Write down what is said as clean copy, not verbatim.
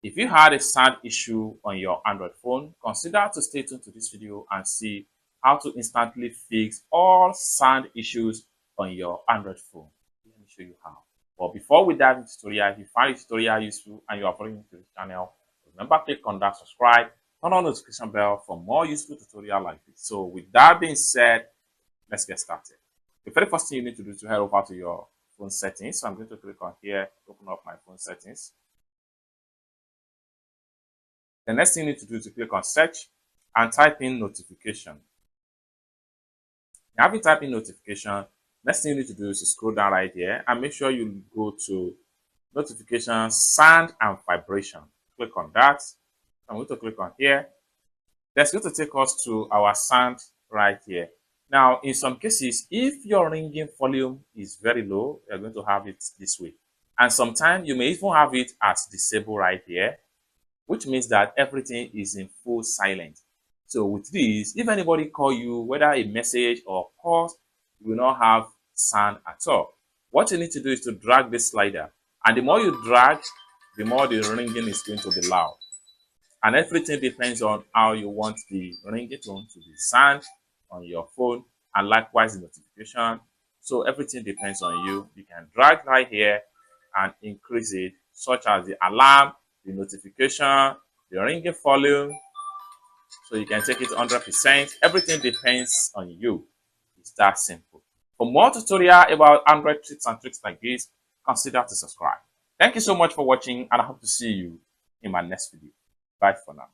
If you had a sound issue on your Android phone, consider to stay tuned to this video and see how to instantly fix all sound issues on your Android phone. Let me show you how. But before we dive into the tutorial, if you find this tutorial useful and you are following to this channel, remember click on that subscribe, turn on the notification bell for more useful tutorial like this. So with that being said, let's get started. The very first thing you need to do is to head over to your phone settings. So I'm going to click on here, open up my phone settings. The next thing you need to do is to click on search and type in notification. Now, having typed in notification, next thing you need to do is to scroll down right here and make sure you go to notification, sound and vibration. Click on that. I'm going to click on here. That's going to take us to our sound right here. Now, in some cases, if your ringing volume is very low, you're going to have it this way. And sometimes you may even have it as disable right here, which means that everything is in full silence. So with this, if anybody call you, whether a message or call, you will not have sound at all. What you need to do is to drag this slider. And the more you drag, the more the ringing is going to be loud. And everything depends on how you want the ringing tone to be sound on your phone, and likewise the notification. So everything depends on you. You can drag right here and increase it, such as the alarm, the notification, the ringing volume. So you can take it to 100%. Everything depends on you. It's that simple. For more tutorial about Android tips and tricks like this, consider to subscribe. Thank you so much for watching, and I hope to see you in my next video. Bye for now.